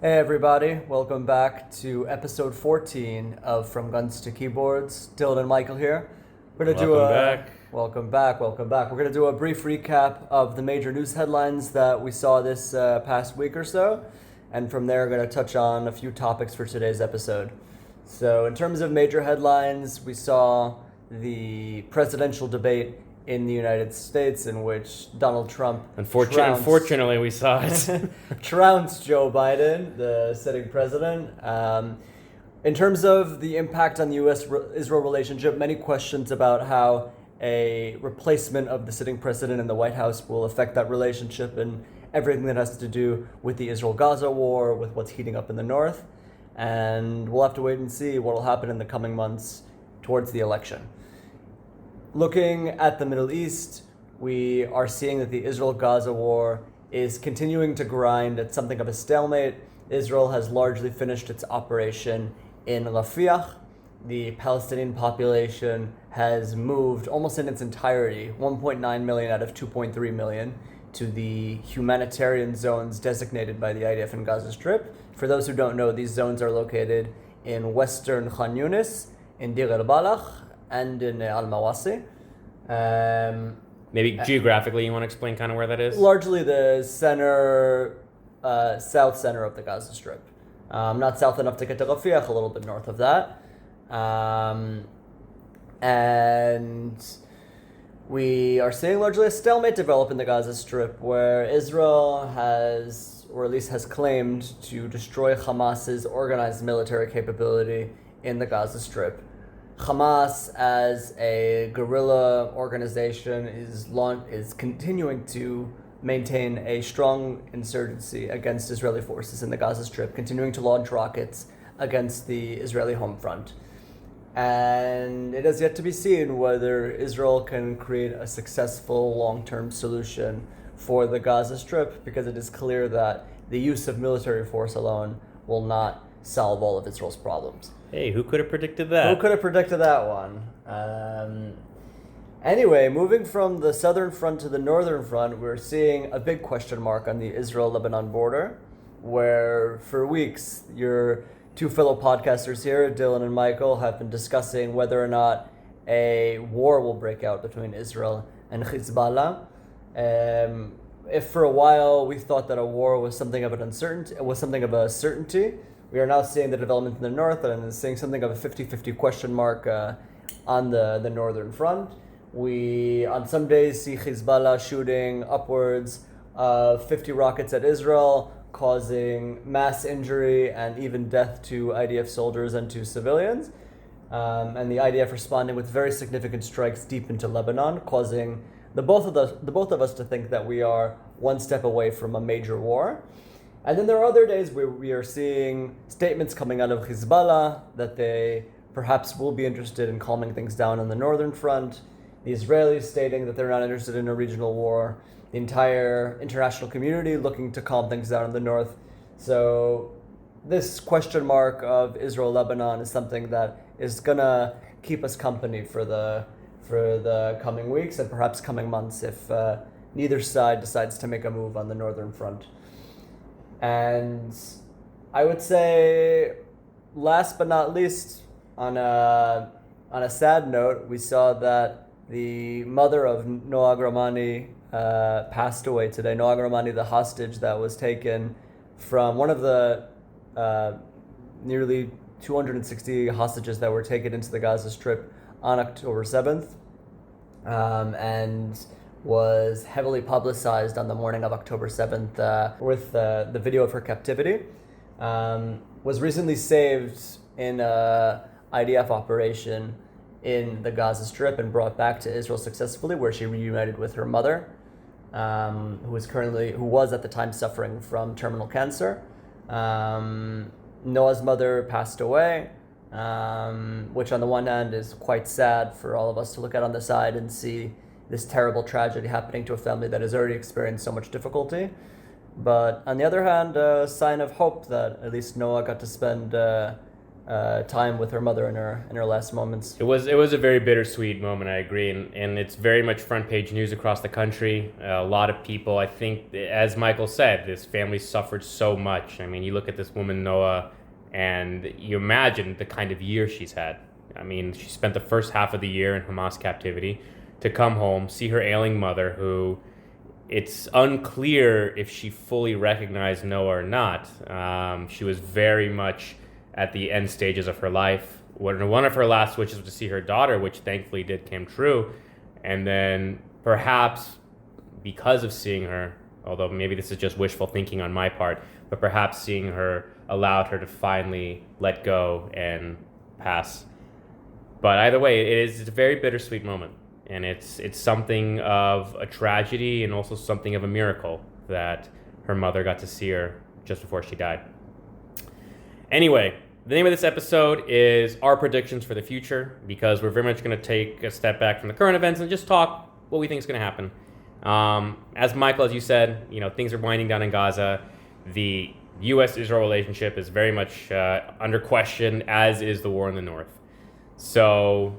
Hey everybody, welcome back to episode 14 of From Guns to Keyboards. Dillon and Michael here. We're gonna Welcome back. We're gonna do a brief recap of the major news headlines that we saw this past week or so, and from there we're gonna touch on a few topics for today's episode. So in terms of major headlines, we saw the presidential debate in the United States in which Donald Trump Unfortunately, we saw it. trounced Joe Biden, the sitting president. In terms of the impact on the U.S.-Israel relationship, many questions about how a replacement of the sitting president in the White House will affect that relationship and everything that has to do with the Israel-Gaza war, with what's heating up in the north. And we'll have to wait and see what will happen in the coming months towards the election. Looking at the Middle East, we are seeing that the Israel-Gaza war is continuing to grind at something of a stalemate. Israel has largely finished its operation in Rafah. The Palestinian population has moved almost in its entirety, 1.9 million out of 2.3 million, to the humanitarian zones designated by the IDF in Gaza Strip. For those who don't know, these zones are located in western Khan Yunis, in Deir el-Balach, and in Al-Mawasi. Maybe geographically, you want to explain kind of where that is? Largely the center, south center of the Gaza Strip. Not south enough to get to Rafah, a little bit north of that. And we are seeing largely a stalemate develop in the Gaza Strip, where Israel has, or at least has claimed, to destroy Hamas's organized military capability in the Gaza Strip. Hamas, as a guerrilla organization, is continuing to maintain a strong insurgency against Israeli forces in the Gaza Strip, continuing to launch rockets against the Israeli home front. And it has yet to be seen whether Israel can create a successful long-term solution for the Gaza Strip, because it is clear that the use of military force alone will not solve all of Israel's problems. Hey, who could have predicted that? Who could have predicted that one? Anyway, moving from the southern front to the northern front, we're seeing a big question mark on the Israel-Lebanon border, where for weeks your two fellow podcasters here, Dillon and Michael, have been discussing whether or not a war will break out between Israel and Hezbollah. If for a while we thought that a war was something of a certainty, we are now seeing the development in the north and seeing something of a 50-50 question mark on the northern front. We, on some days, see Hezbollah shooting upwards of 50 rockets at Israel, causing mass injury and even death to IDF soldiers and to civilians. And the IDF responding with very significant strikes deep into Lebanon, causing the both of us to think that we are one step away from a major war. And then there are other days where we are seeing statements coming out of Hezbollah that they perhaps will be interested in calming things down on the northern front. The Israelis stating that they're not interested in a regional war. The entire international community looking to calm things down in the north. So this question mark of Israel-Lebanon is something that is gonna keep us company for the coming weeks and perhaps coming months if neither side decides to make a move on the northern front. And I would say, last but not least, on a sad note, we saw that the mother of Noah Gramani passed away today. Noah Gramani, the hostage that was taken from one of the nearly 260 hostages that were taken into the Gaza Strip on October 7th, and was heavily publicized on the morning of October 7th with the video of her captivity. Was recently saved in an IDF operation in the Gaza Strip and brought back to Israel successfully, where she reunited with her mother, who was at the time suffering from terminal cancer. Noah's mother passed away, which on the one hand is quite sad for all of us to look at on the side and see this terrible tragedy happening to a family that has already experienced so much difficulty. But on the other hand, a sign of hope that at least Noah got to spend time with her mother in her last moments. It was a very bittersweet moment, I agree, and it's very much front page news across the country. A lot of people, I think, as Michael said, this family suffered so much. I mean, you look at this woman, Noah, and you imagine the kind of year she's had. I mean, she spent the first half of the year in Hamas captivity to come home, see her ailing mother, who it's unclear if she fully recognized Noah or not. She was very much at the end stages of her life. One of her last wishes was to see her daughter, which thankfully came true. And then perhaps because of seeing her, although maybe this is just wishful thinking on my part, but perhaps seeing her allowed her to finally let go and pass. But either way, it's a very bittersweet moment. And it's something of a tragedy and also something of a miracle that her mother got to see her just before she died. Anyway, the name of this episode is Our Predictions for the Future, because we're very much going to take a step back from the current events and just talk what we think is going to happen. As Michael, as you said, things are winding down in Gaza. The U.S.-Israel relationship is very much under question, as is the war in the north. So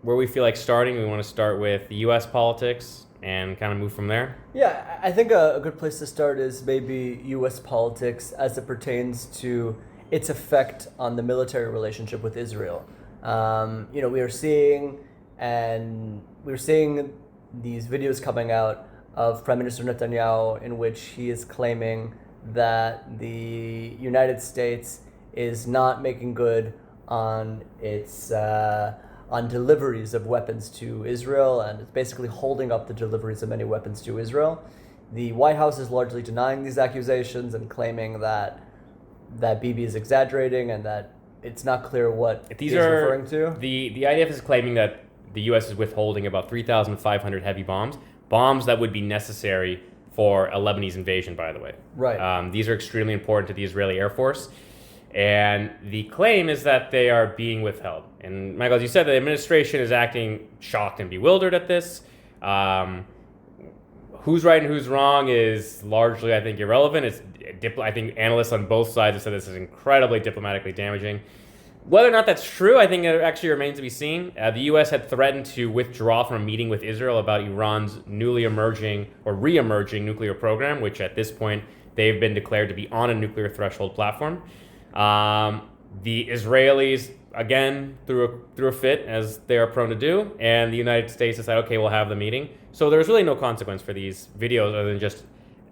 where we feel like starting, we want to start with the U.S. politics and kind of move from there. Yeah, I think a good place to start is maybe U.S. politics as it pertains to its effect on the military relationship with Israel. We are seeing these videos coming out of Prime Minister Netanyahu in which he is claiming that the United States is not making good on its on deliveries of weapons to Israel, and it's basically holding up the deliveries of many weapons to Israel. The White House is largely denying these accusations and claiming that Bibi is exaggerating and that it's not clear what he's referring to. The IDF is claiming that the U.S. is withholding about 3,500 heavy bombs that would be necessary for a Lebanese invasion, by the way. Right. These are extremely important to the Israeli Air Force. And the claim is that they are being withheld. And Michael, as you said, the administration is acting shocked and bewildered at this. Who's right and who's wrong is largely, I think, irrelevant. I think analysts on both sides have said this is incredibly diplomatically damaging. Whether or not that's true, I think it actually remains to be seen. The U.S. had threatened to withdraw from a meeting with Israel about Iran's newly emerging or re-emerging nuclear program, which at this point they've been declared to be on a nuclear threshold platform. The Israelis, again, threw a fit, as they are prone to do, and the United States decided, okay, we'll have the meeting. So there's really no consequence for these videos other than just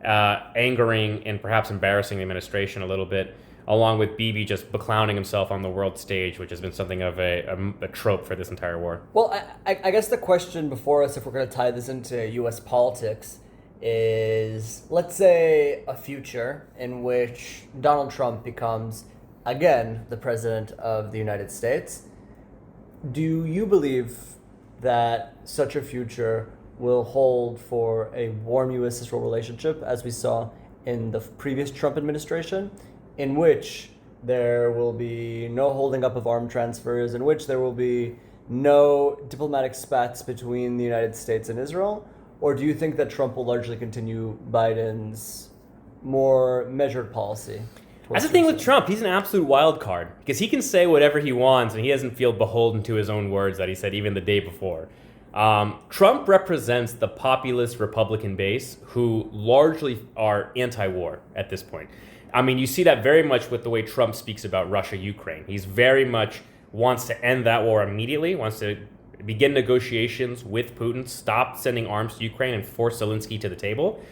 angering and perhaps embarrassing the administration a little bit, along with Bibi just beclowning himself on the world stage, which has been something of a trope for this entire war. Well, I guess the question before us, if we're going to tie this into U.S. politics, is let's say a future in which Donald Trump becomes, again, the president of the United States. Do you believe that such a future will hold for a warm U.S.-Israel relationship, as we saw in the previous Trump administration, in which there will be no holding up of arm transfers, in which there will be no diplomatic spats between the United States and Israel? Or do you think that Trump will largely continue Biden's more measured policy? That's the thing with Trump. He's an absolute wild card because he can say whatever he wants and he doesn't feel beholden to his own words that he said even the day before. Trump represents the populist Republican base who largely are anti-war at this point. I mean, you see that very much with the way Trump speaks about Russia-Ukraine. He's very much wants to end that war immediately, wants to begin negotiations with Putin, stop sending arms to Ukraine, and force Zelensky to the table.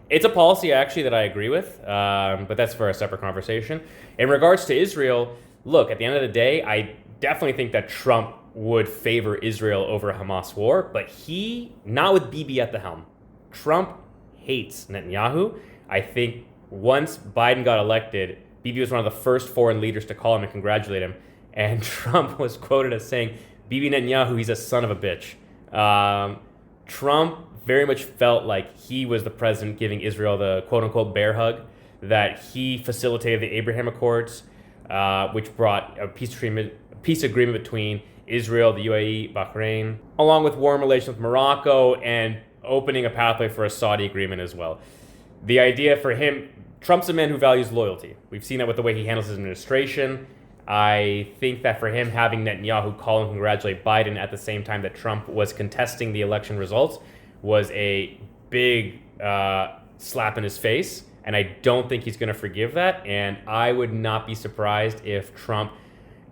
It's a policy, actually, that I agree with, but that's for a separate conversation. In regards to Israel, look, at the end of the day, I definitely think that Trump would favor Israel over a Hamas war, but not with Bibi at the helm. Trump hates Netanyahu. I think once Biden got elected, Bibi was one of the first foreign leaders to call him and congratulate him, and Trump was quoted as saying, Bibi Netanyahu, he's a son of a bitch. Trump very much felt like he was the president giving Israel the quote-unquote bear hug, that he facilitated the Abraham Accords, which brought a peace agreement between Israel, the UAE, Bahrain, along with warm relations with Morocco and opening a pathway for a Saudi agreement as well. The idea for him, Trump's a man who values loyalty. We've seen that with the way he handles his administration. I think that for him, having Netanyahu call and congratulate Biden at the same time that Trump was contesting the election results was a big slap in his face. And I don't think he's going to forgive that. And I would not be surprised if Trump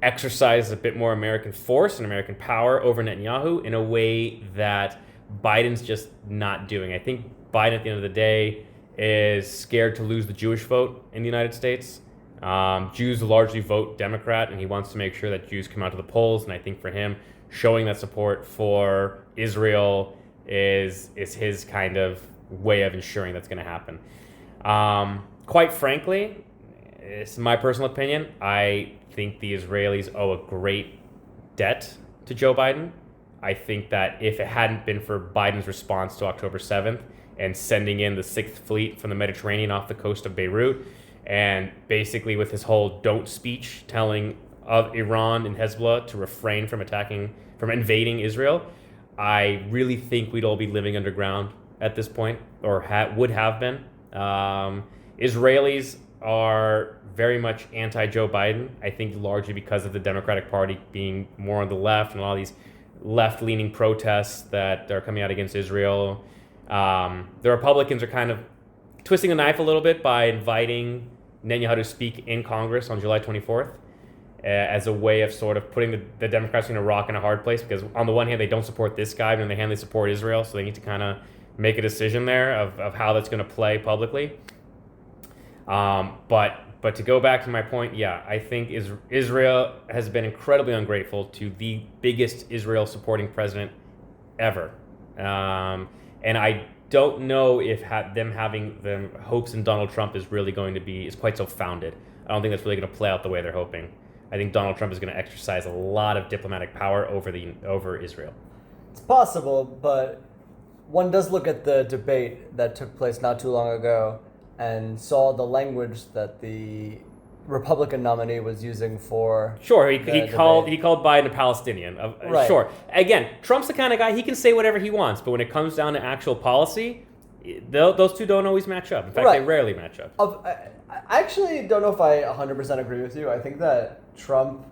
exercised a bit more American force and American power over Netanyahu in a way that Biden's just not doing. I think Biden, at the end of the day, is scared to lose the Jewish vote in the United States. Jews largely vote Democrat, and he wants to make sure that Jews come out to the polls. And I think for him, showing that support for Israel is his kind of way of ensuring that's going to happen. Quite frankly, it's my personal opinion, I think the Israelis owe a great debt to Joe Biden. I think that if it hadn't been for Biden's response to October 7th and sending in the 6th Fleet from the Mediterranean off the coast of Beirut, and basically with his whole don't speech telling of Iran and Hezbollah to refrain from invading Israel, I really think we'd all be living underground at this point, or would have been. Israelis are very much anti-Joe Biden, I think largely because of the Democratic Party being more on the left and a lot of these left-leaning protests that are coming out against Israel. The Republicans are kind of twisting the knife a little bit by inviting Netanyahu to speak in Congress on July 24th as a way of sort of putting the Democrats in a rock and a hard place, because on the one hand, they don't support this guy, but on the other hand, they support Israel, so they need to kind of make a decision there of how that's going to play publicly. But to go back to my point, yeah, I think Israel has been incredibly ungrateful to the biggest Israel supporting president ever. And I don't know if them having the hopes in Donald Trump is quite so founded. I don't think that's really going to play out the way they're hoping. I think Donald Trump is going to exercise a lot of diplomatic power over Israel. It's possible, but one does look at the debate that took place not too long ago and saw the language that the Republican nominee was using for. Sure, he called Biden a Palestinian. Right. Sure. Again, Trump's the kind of guy, he can say whatever he wants, but when it comes down to actual policy, those two don't always match up. In fact, They rarely match up. I actually don't know if I 100% agree with you. I think that Trump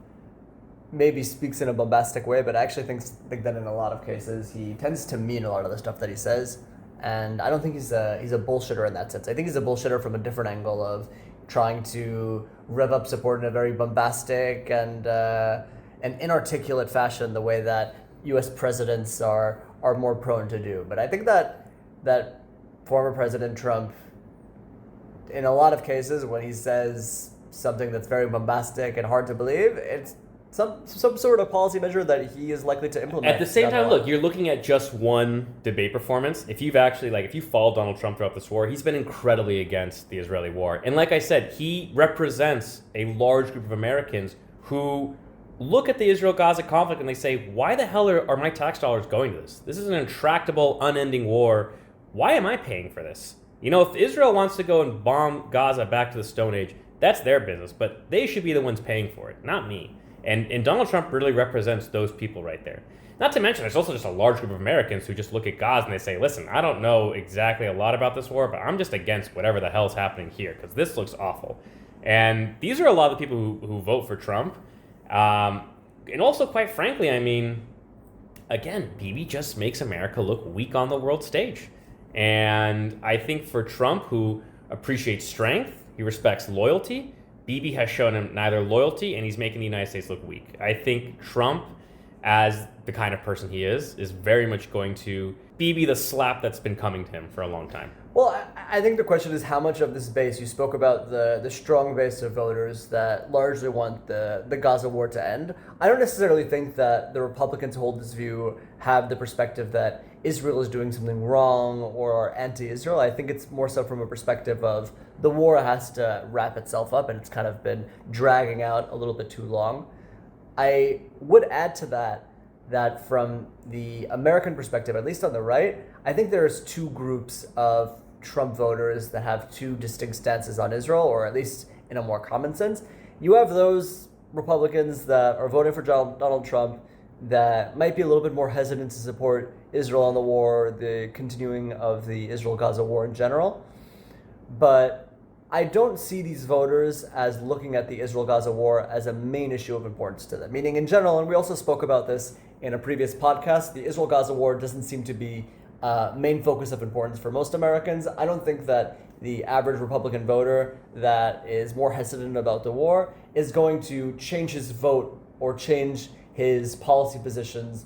maybe speaks in a bombastic way, but I actually think that in a lot of cases he tends to mean a lot of the stuff that he says. And I don't think he's a bullshitter in that sense. I think he's a bullshitter from a different angle of trying to rev up support in a very bombastic and inarticulate fashion, the way that U.S. presidents are more prone to do. But I think that former President Trump, in a lot of cases, when he says something that's very bombastic and hard to believe, it's some sort of policy measure that he is likely to implement. At the same time, look, you're looking at just one debate performance. If you follow Donald Trump throughout this war, he's been incredibly against the Israeli war. And like I said, he represents a large group of Americans who look at the Israel-Gaza conflict and they say, why the hell are my tax dollars going to this? This is an intractable, unending war. Why am I paying for this? You know, if Israel wants to go and bomb Gaza back to the Stone Age, that's their business, but they should be the ones paying for it, not me. And Donald Trump really represents those people right there. Not to mention, there's also just a large group of Americans who just look at Gaza and they say, listen, I don't know exactly a lot about this war, but I'm just against whatever the hell's happening here, because this looks awful. And these are a lot of the people who vote for Trump. And also, quite frankly, I mean, again, Bibi just makes America look weak on the world stage. And I think for Trump, who appreciates strength, he respects loyalty, Bibi has shown him neither loyalty, and he's making the United States look weak. I think Trump, as the kind of person he is very much going to be the slap that's been coming to him for a long time. Well, I think the question is how much of this base, you spoke about the strong base of voters that largely want the Gaza war to end. I don't necessarily think that the Republicans who hold this view have the perspective that Israel is doing something wrong or are anti-Israel. I think it's more so from a perspective of the war has to wrap itself up and it's kind of been dragging out a little bit too long. I would add to that from the American perspective, at least on the right, I think there's two groups of Trump voters that have two distinct stances on Israel, or at least in a more common sense. You have those Republicans that are voting for Donald Trump that might be a little bit more hesitant to support Israel on the war, the continuing of the Israel-Gaza war in general. But I don't see these voters as looking at the Israel-Gaza war as a main issue of importance to them. Meaning in general, and we also spoke about this in a previous podcast, the Israel-Gaza war doesn't seem to be main focus of importance for most Americans. I don't think that the average Republican voter that is more hesitant about the war is going to change his vote or change his policy positions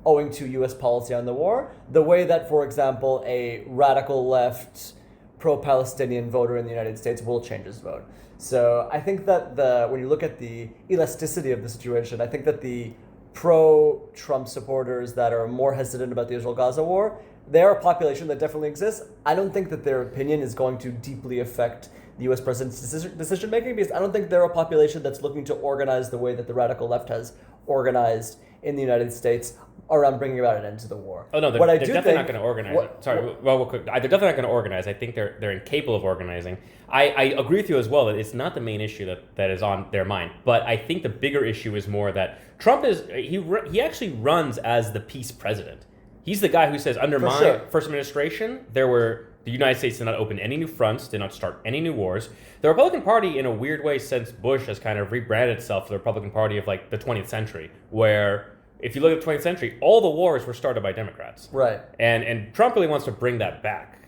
owing to U.S. policy on the war, the way that, for example, a radical left pro-Palestinian voter in the United States will change his vote. So I think that when you look at the elasticity of the situation, I think that the pro-Trump supporters that are more hesitant about the Israel-Gaza war, they are a population that definitely exists. I don't think that their opinion is going to deeply affect the U.S. president's decision making, because I don't think they're a population that's looking to organize the way that the radical left has organized in the United States around bringing about an end to the war. Oh no, they're definitely not going to organize. Real quick. They're definitely not going to organize. I think they're incapable of organizing. I agree with you as well that it's not the main issue that is on their mind. But I think the bigger issue is more that Trump he actually runs as the peace president. He's the guy who says, under my first administration, the United States did not open any new fronts, did not start any new wars. The Republican Party, in a weird way, since Bush has kind of rebranded itself to the Republican Party of like the 20th century, where if you look at the 20th century, all the wars were started by Democrats. Right. And Trump really wants to bring that back.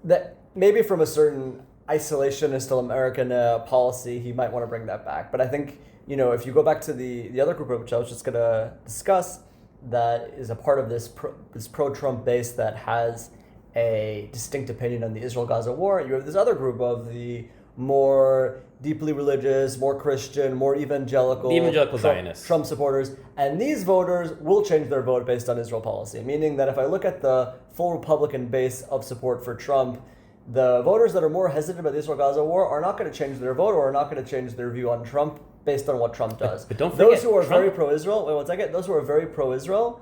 That maybe from a certain isolationist American policy, he might want to bring that back. But I think, if you go back to the other group, which I was just going to discuss, that is a part of this pro-Trump base that has a distinct opinion on the Israel-Gaza war. You have this other group of the more deeply religious, more Christian, more evangelical, Zionists, Trump supporters, and these voters will change their vote based on Israel policy. Meaning that if I look at the full Republican base of support for Trump, the voters that are more hesitant about the Israel-Gaza war are not going to change their vote or are not going to change their view on Trump based on what Trump does. But don't forget, those who are very pro-Israel, those who are very pro-Israel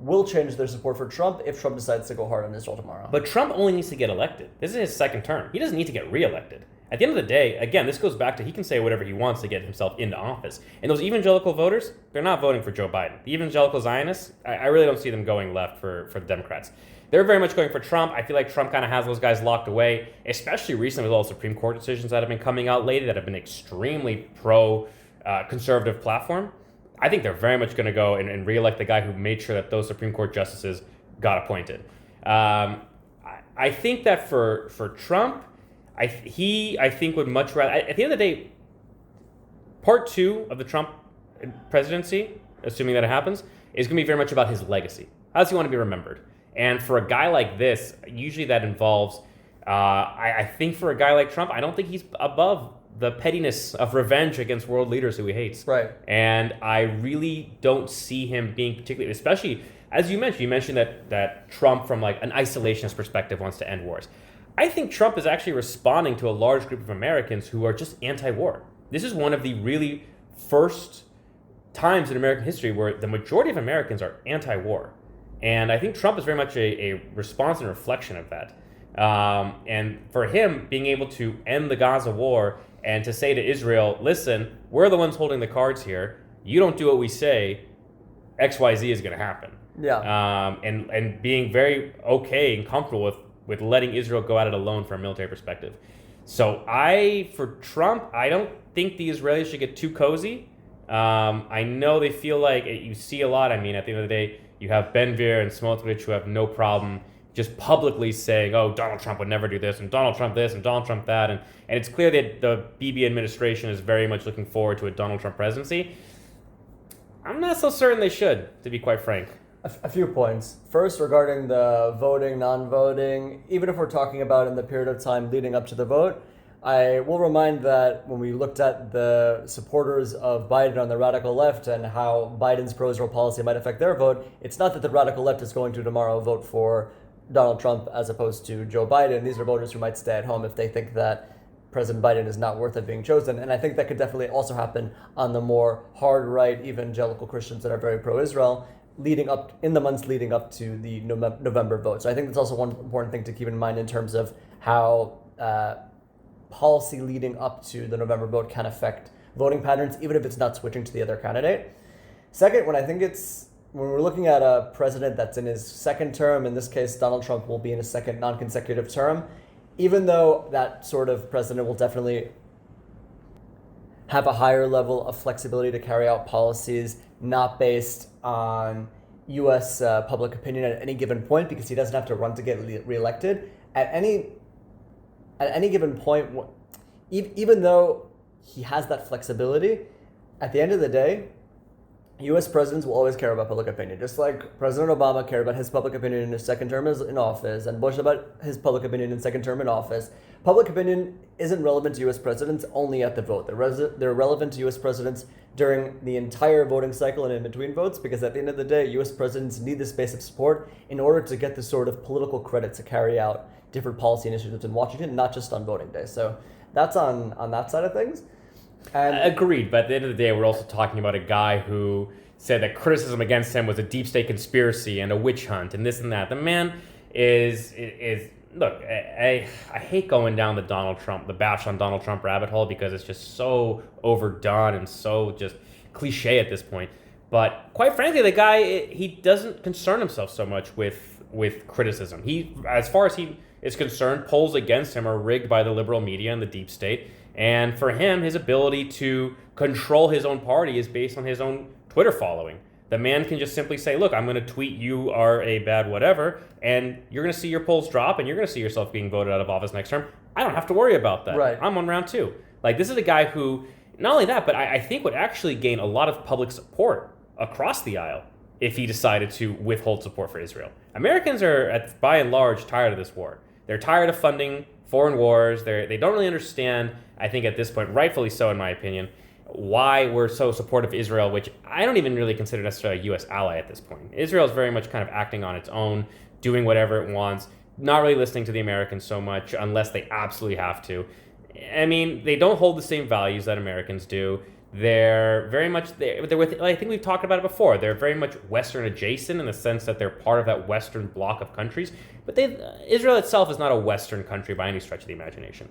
will change their support for Trump if Trump decides to go hard on Israel tomorrow. But Trump only needs to get elected. This is his second term. He doesn't need to get reelected. At the end of the day, again, this goes back to he can say whatever he wants to get himself into office. And those evangelical voters, they're not voting for Joe Biden. The evangelical Zionists, I really don't see them going left for the Democrats. They're very much going for Trump. I feel like Trump kind of has those guys locked away, especially recently with all the Supreme Court decisions that have been coming out lately that have been extremely pro-conservative platform. I think they're very much going to go and reelect the guy who made sure that those Supreme Court justices got appointed. I think that for Trump, I think would much rather, at the end of the day, part two of the Trump presidency, assuming that it happens, is going to be very much about his legacy. How does he want to be remembered? And for a guy like this, usually that involves, I think for a guy like Trump, I don't think he's above the pettiness of revenge against world leaders who he hates. Right. And I really don't see him being particularly, especially, as you mentioned that Trump from like an isolationist perspective wants to end wars. I think Trump is actually responding to a large group of Americans who are just anti-war. This is one of the really first times in American history where the majority of Americans are anti-war. And I think Trump is very much a response and reflection of that. And for him, being able to end the Gaza war and to say to Israel, listen, we're the ones holding the cards here. You don't do what we say, XYZ is going to happen. Yeah. And being very okay and comfortable with letting Israel go at it alone from a military perspective. So for Trump, I don't think the Israelis should get too cozy. I know they feel like you see a lot. I mean, at the end of the day, you have Ben-Gvir and Smotrich who have no problem just publicly saying, oh, Donald Trump would never do this, and Donald Trump this, and Donald Trump that. And it's clear that the Bibi administration is very much looking forward to a Donald Trump presidency. I'm not so certain they should, to be quite frank. A few points. First, regarding the voting, non-voting, even if we're talking about in the period of time leading up to the vote, I will remind that when we looked at the supporters of Biden on the radical left and how Biden's pro-Israel policy might affect their vote, it's not that the radical left is going to tomorrow vote for Donald Trump as opposed to Joe Biden. These are voters who might stay at home if they think that President Biden is not worth it being chosen. And I think that could definitely also happen on the more hard right evangelical Christians that are very pro-Israel in the months leading up to the November vote. So I think that's also one important thing to keep in mind in terms of how policy leading up to the November vote can affect voting patterns, even if it's not switching to the other candidate. Second, when we're looking at a president that's in his second term, in this case, Donald Trump will be in his second non-consecutive term, even though that sort of president will definitely have a higher level of flexibility to carry out policies not based on U.S. Public opinion at any given point, because he doesn't have to run to get reelected at any given point. Even though he has that flexibility, at the end of the day, U.S. presidents will always care about public opinion, just like President Obama cared about his public opinion in his second term in office, and Bush about his public opinion in second term in office. Public opinion isn't relevant to U.S. presidents only at the vote. They're relevant to U.S. presidents during the entire voting cycle and in between votes, because at the end of the day, U.S. presidents need this base of support in order to get the sort of political credit to carry out different policy initiatives in Washington, not just on voting day. So that's on that side of things. And agreed, but at the end of the day, we're also talking about a guy who said that criticism against him was a deep state conspiracy and a witch hunt and this and that. The man is look, I hate going down the bash on Donald Trump rabbit hole, because it's just so overdone and so just cliche at this point. But quite frankly, the guy, he doesn't concern himself so much with criticism. He, as far as he is concerned, polls against him are rigged by the liberal media and the deep state. And for him, his ability to control his own party is based on his own Twitter following. The man can just simply say, look, I'm going to tweet you are a bad whatever, and you're going to see your polls drop, and you're going to see yourself being voted out of office next term. I don't have to worry about that. Right. I'm on round 2. Like, this is a guy who, not only that, but I think would actually gain a lot of public support across the aisle if he decided to withhold support for Israel. Americans are, by and large, tired of this war. They're tired of funding foreign wars. They don't really understand, I think at this point, rightfully so in my opinion, why we're so supportive of Israel, which I don't even really consider necessarily a U.S. ally at this point. Israel is very much kind of acting on its own, doing whatever it wants, not really listening to the Americans so much unless they absolutely have to. I mean, they don't hold the same values that Americans do. They're very much, they're with, I think we've talked about it before, they're very much Western adjacent in the sense that they're part of that Western bloc of countries. But Israel itself is not a Western country by any stretch of the imagination.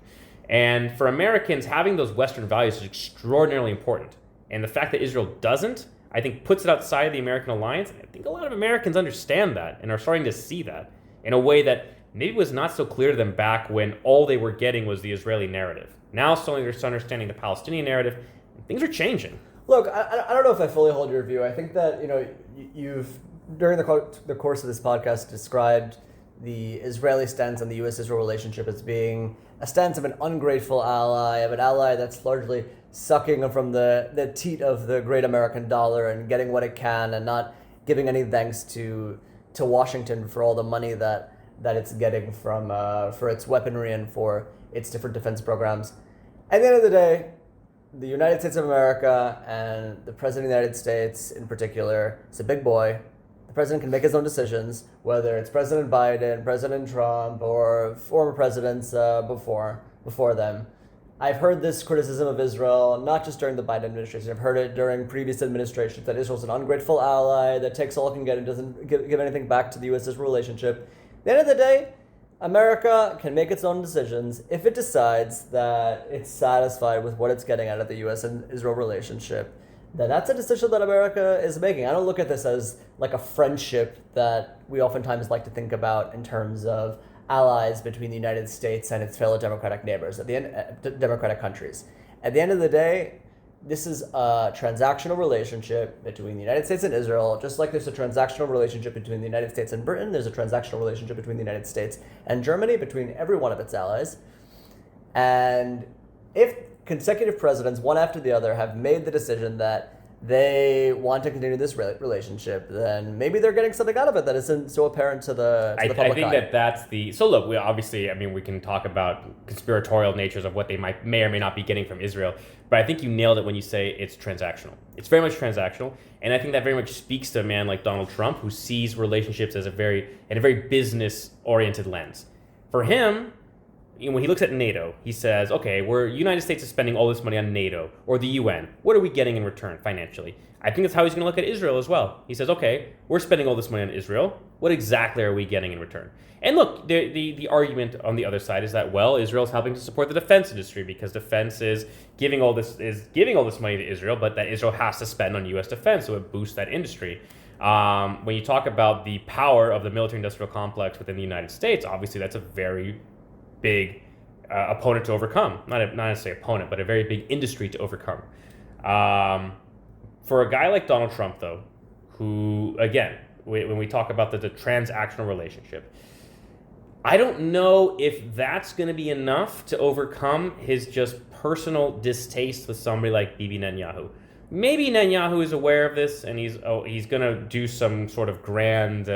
And for Americans, having those Western values is extraordinarily important. And the fact that Israel doesn't, I think, puts it outside of the American alliance. I think a lot of Americans understand that and are starting to see that in a way that maybe was not so clear to them back when all they were getting was the Israeli narrative. Now suddenly they're understanding the Palestinian narrative. And things are changing. Look, I don't know if I fully hold your view. I think that, you've, during the course of this podcast, described the Israeli stance on the U.S.-Israel relationship as being a stance of an ungrateful ally, of an ally that's largely sucking from the teat of the great American dollar and getting what it can and not giving any thanks to Washington for all the money that it's getting from for its weaponry and for its different defense programs. At the end of the day, the United States of America and the President of the United States in particular is a big boy. The president can make his own decisions, whether it's President Biden, President Trump, or former presidents before them. I've heard this criticism of Israel, not just during the Biden administration. I've heard it during previous administrations, that Israel's an ungrateful ally that takes all it can get and doesn't give anything back to the U.S.-Israel relationship. At the end of the day, America can make its own decisions if it decides that it's satisfied with what it's getting out of the U.S. and Israel relationship. That's a decision that America is making. I don't look at this as like a friendship that we oftentimes like to think about in terms of allies between the United States and its fellow democratic neighbors, democratic countries. At the end of the day, this is a transactional relationship between the United States and Israel, just like there's a transactional relationship between the United States and Britain. There's a transactional relationship between the United States and Germany, between every one of its allies. And if consecutive presidents, one after the other, have made the decision that they want to continue this relationship, then maybe they're getting something out of it that isn't so apparent to the public eye. I think that's the... So look, we can talk about conspiratorial natures of what they may or may not be getting from Israel, but I think you nailed it when you say it's transactional. It's very much transactional, and I think that very much speaks to a man like Donald Trump, who sees relationships as in a very business-oriented lens. For him, when he looks at NATO, he says, okay, United States is spending all this money on NATO or the UN. What are we getting in return financially? I think that's how he's going to look at Israel as well. He says, okay, we're spending all this money on Israel. What exactly are we getting in return? And look, the argument on the other side is that, well, Israel's helping to support the defense industry because defense is giving all this money to Israel, but that Israel has to spend on U.S. defense, so it boosts that industry. When you talk about the power of the military-industrial complex within the United States, obviously that's a very big opponent to overcome. Not necessarily opponent, but a very big industry to overcome. For a guy like Donald Trump, though, who, again, when we talk about the transactional relationship, I don't know if that's going to be enough to overcome his just personal distaste with somebody like Bibi Netanyahu. Maybe Netanyahu is aware of this, and he's going to do some sort of grand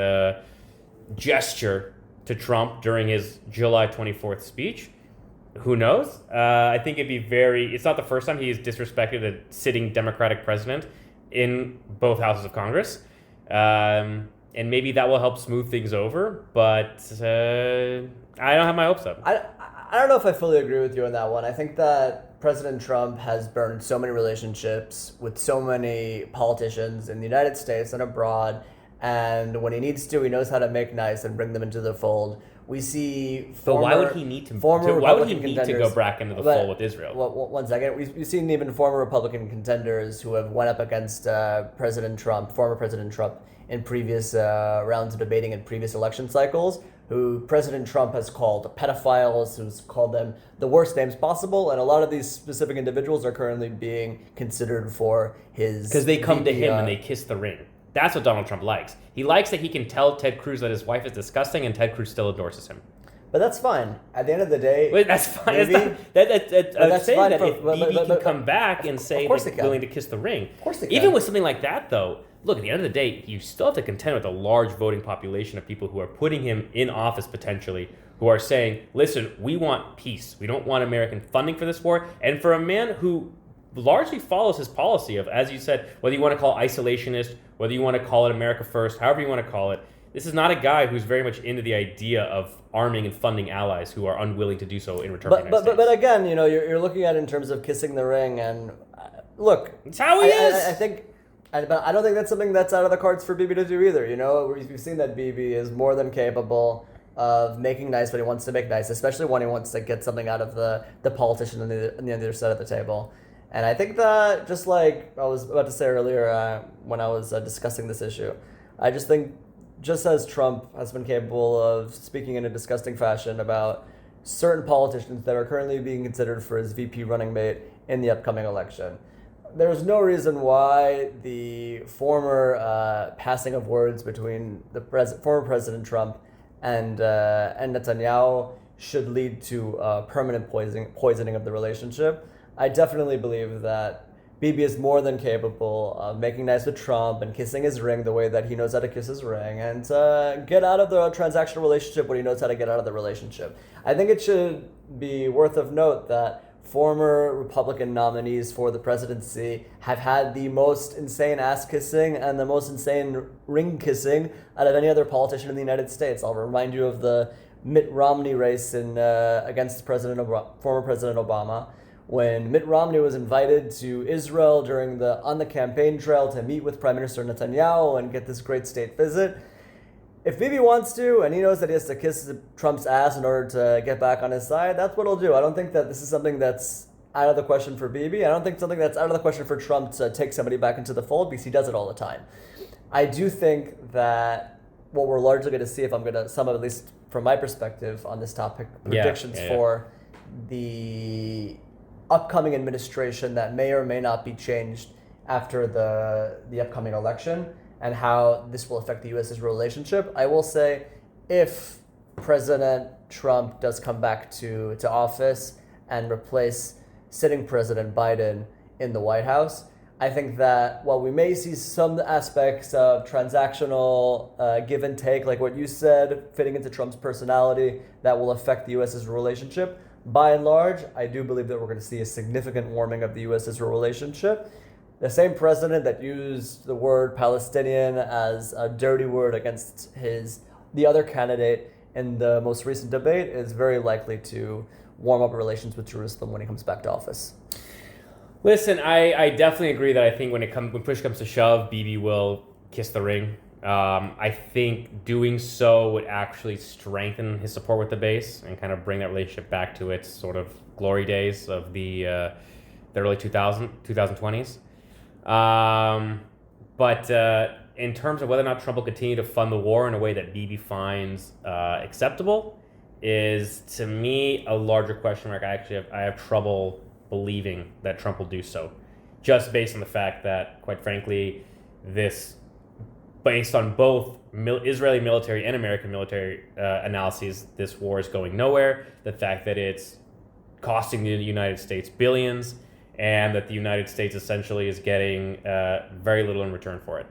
gesture to Trump during his July 24th speech. Who knows? I think it's not the first time he's disrespected a sitting Democratic president in both houses of Congress. And maybe that will help smooth things over, but I don't have my hopes up. I don't know if I fully agree with you on that one. I think that President Trump has burned so many relationships with so many politicians in the United States and abroad, and when he needs to, he knows how to make nice and bring them into the fold. We see why would he need to go back into the fold with Israel? Well, one second. We've seen even former Republican contenders who have went up against former President Trump, in previous rounds of debating in previous election cycles, who President Trump has called pedophiles, who's called them the worst names possible, and a lot of these specific individuals are currently being considered for his... Because they come to him and they kiss the ring. That's what Donald Trump likes. He likes that he can tell Ted Cruz that his wife is disgusting, and Ted Cruz still endorses him. But that's fine. At the end of the day... Wait, that's fine. Maybe, I'm saying that if Bibi can come back and say they're willing to kiss the ring. Of course they can. Even with something like that, though, look, at the end of the day, you still have to contend with a large voting population of people who are putting him in office potentially, who are saying, listen, we want peace. We don't want American funding for this war. And for a man who largely follows his policy of, as you said, whether you want to call it isolationist, whether you want to call it America First, however you want to call it, this is not a guy who's very much into the idea of arming and funding allies who are unwilling to do so in return for the United States. But again, you're looking at it in terms of kissing the ring, and look, it's how he is. But I don't think that's something that's out of the cards for Bibi to do either. We've seen that Bibi is more than capable of making nice when he wants to make nice, especially when he wants to get something out of the politician on the other side of the table. And I think that, just like I was about to say earlier when I was discussing this issue, I just think, just as Trump has been capable of speaking in a disgusting fashion about certain politicians that are currently being considered for his VP running mate in the upcoming election, there's no reason why the former passing of words between the former President Trump and Netanyahu should lead to permanent poisoning of the relationship. I definitely believe that Bibi is more than capable of making nice with Trump and kissing his ring the way that he knows how to kiss his ring, and get out of the transactional relationship when he knows how to get out of the relationship. I think it should be worth of note that former Republican nominees for the presidency have had the most insane ass kissing and the most insane ring kissing out of any other politician in the United States. I'll remind you of the Mitt Romney race against former President Obama, when Mitt Romney was invited to Israel on the campaign trail to meet with Prime Minister Netanyahu and get this great state visit. If Bibi wants to, and he knows that he has to kiss Trump's ass in order to get back on his side, that's what he'll do. I don't think that this is something that's out of the question for Bibi. I don't think something that's out of the question for Trump to take somebody back into the fold, because he does it all the time. I do think that what we're largely going to see, if I'm going to sum up, at least from my perspective on this topic, predictions for the upcoming administration that may or may not be changed after the upcoming election, and how this will affect the U.S.-Israel relationship. I will say, if President Trump does come back to office and replace sitting President Biden in the White House, I think that while we may see some aspects of transactional give and take, like what you said, fitting into Trump's personality, that will affect the U.S.-Israel relationship, by and large, I do believe that we're going to see a significant warming of the U.S.-Israel relationship. The same president that used the word Palestinian as a dirty word against the other candidate in the most recent debate is very likely to warm up relations with Jerusalem when he comes back to office. Listen, I definitely agree that I think when push comes to shove, Bibi will kiss the ring. I think doing so would actually strengthen his support with the base and kind of bring that relationship back to its sort of glory days of the early 2020s. But in terms of whether or not Trump will continue to fund the war in a way that Bibi finds acceptable, is, to me, a larger question mark. I have trouble believing that Trump will do so, just based on the fact that, quite frankly, this, based on both Israeli military and American military analyses, this war is going nowhere. The fact that it's costing the United States billions, and that the United States essentially is getting very little in return for it.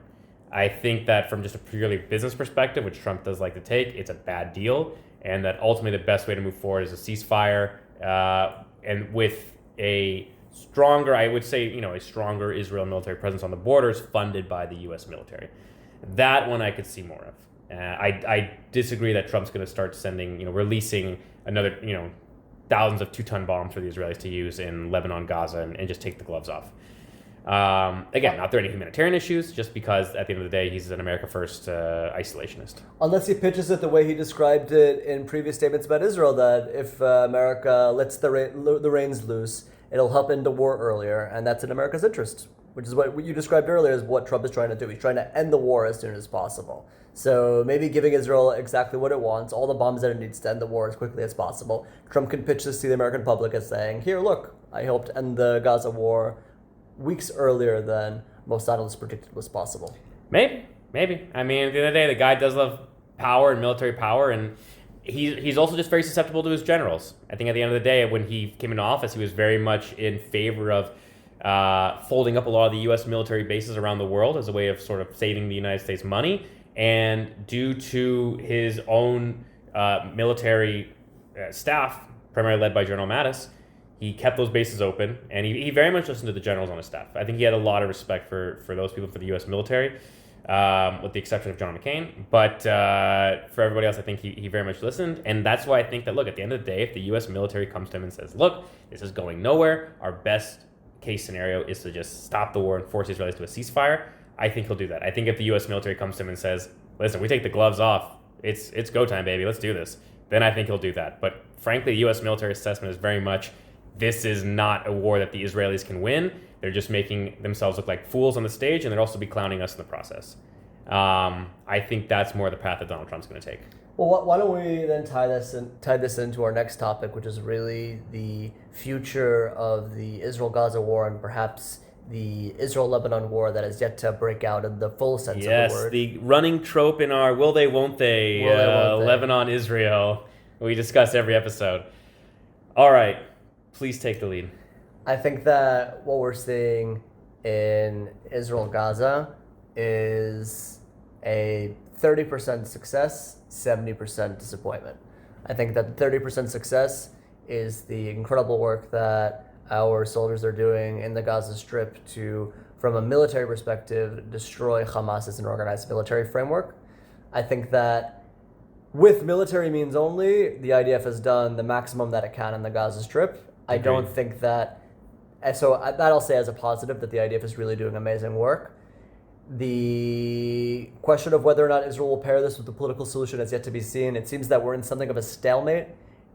I think that from just a purely business perspective, which Trump does like to take, it's a bad deal, and that ultimately the best way to move forward is a ceasefire, and with a stronger, I would say, a stronger Israel military presence on the borders funded by the U.S. military. That one I could see more of. I disagree that Trump's going to start sending, releasing another, thousands of 2-ton bombs for the Israelis to use in Lebanon, Gaza, and just take the gloves off. Again, not there are any humanitarian issues, just because at the end of the day, he's an America First isolationist. Unless he pitches it the way he described it in previous statements about Israel, that if America lets the reins loose, it'll help end the war earlier, and that's in America's interest, which is what you described earlier as what Trump is trying to do. He's trying to end the war as soon as possible. So maybe giving Israel exactly what it wants, all the bombs that it needs to end the war as quickly as possible. Trump can pitch this to the American public as saying, here, look, I helped end the Gaza war weeks earlier than most analysts predicted was possible. Maybe. I mean, at the end of the day, the guy does love power and military power, and he's also just very susceptible to his generals. I think at the end of the day, when he came into office, he was very much in favor of folding up a lot of the U.S. military bases around the world as a way of sort of saving the United States money. And due to his own military staff, primarily led by General Mattis, he kept those bases open, and he very much listened to the generals on his staff. I think he had a lot of respect for those people, for the U.S. military, with the exception of John McCain. But for everybody else, I think he very much listened. And that's why I think that, look, at the end of the day, if the U.S. military comes to him and says, look, this is going nowhere, our best case scenario is to just stop the war and force the Israelis to a ceasefire, I think he'll do that. I think if the U.S. military comes to him and says, listen, we take the gloves off, it's go time, baby, let's do this, then I think he'll do that. But frankly, the U.S. military assessment is very much, this is not a war that the Israelis can win. They're just making themselves look like fools on the stage, and they'll also be clowning us in the process. I think that's more the path that Donald Trump's going to take. Well, why don't we then tie this into our next topic, which is really the future of the Israel-Gaza war and perhaps the Israel-Lebanon war that is yet to break out in the full sense of the word. Yes, the running trope in our will they, won't they, Lebanon-Israel, we discuss every episode. All right, please take the lead. I think that what we're seeing in Israel-Gaza is a 30% success, 70% disappointment. I think that 30% success is the incredible work that our soldiers are doing in the Gaza Strip to, from a military perspective, destroy Hamas as an organized military framework. I think that with military means only, the IDF has done the maximum that it can in the Gaza Strip. I don't think that, so that I'll say as a positive, that the IDF is really doing amazing work. The question of whether or not Israel will pair this with the political solution has yet to be seen. It seems that we're in something of a stalemate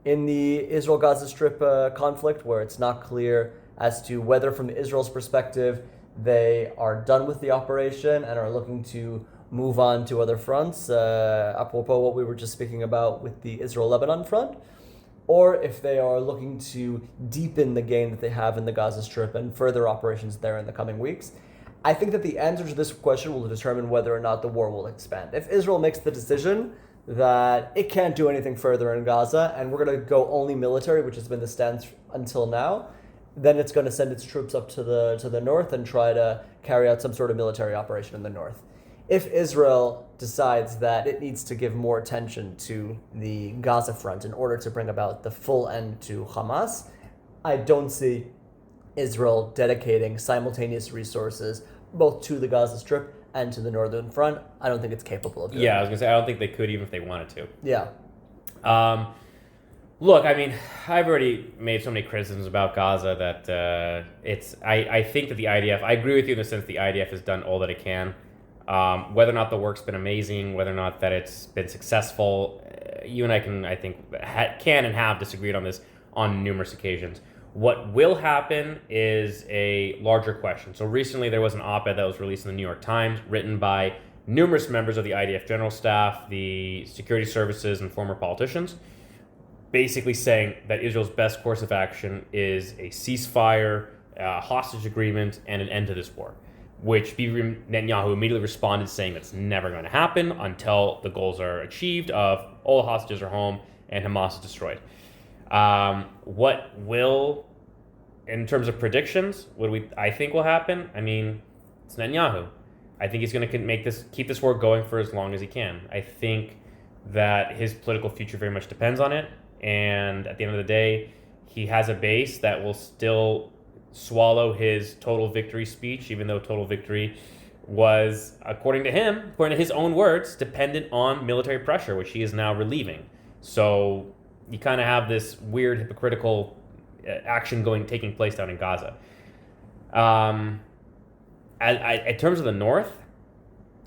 in the Israel-Gaza Strip conflict, where it's not clear as to whether, from Israel's perspective, they are done with the operation and are looking to move on to other fronts, apropos what we were just speaking about with the Israel-Lebanon front, or if they are looking to deepen the gain that they have in the Gaza Strip and further operations there in the coming weeks. I think that the answer to this question will determine whether or not the war will expand. If Israel makes the decision that it can't do anything further in Gaza and we're going to go only military, which has been the stance until now, then it's going to send its troops up to the north and try to carry out some sort of military operation in the north. If Israel decides that it needs to give more attention to the Gaza front in order to bring about the full end to Hamas, I don't see Israel dedicating simultaneous resources both to the Gaza Strip and to the northern front. I don't think it's capable of doing I was going to say, I don't think they could even if they wanted to. Yeah. Look, I mean, I've already made so many criticisms about Gaza that I think that the IDF, I agree with you in the sense the IDF has done all that it can. Whether or not the work's been amazing, whether or not that it's been successful, you and I can and have disagreed on this on numerous occasions. What will happen is a larger question. So recently there was an op-ed that was released in the New York Times, written by numerous members of the IDF general staff, the security services, and former politicians, basically saying that Israel's best course of action is a ceasefire, hostage agreement, and an end to this war, which Bibi Netanyahu immediately responded saying that's never going to happen until the goals are achieved of all the hostages are home and Hamas is destroyed. What will, in terms of predictions, I think will happen? I mean, it's Netanyahu. I think he's going to keep this war going for as long as he can. I think that his political future very much depends on it. And at the end of the day, he has a base that will still swallow his total victory speech, even though total victory was, according to his own words, dependent on military pressure, which he is now relieving. So you kind of have this weird hypocritical action taking place down in Gaza. In terms of the North,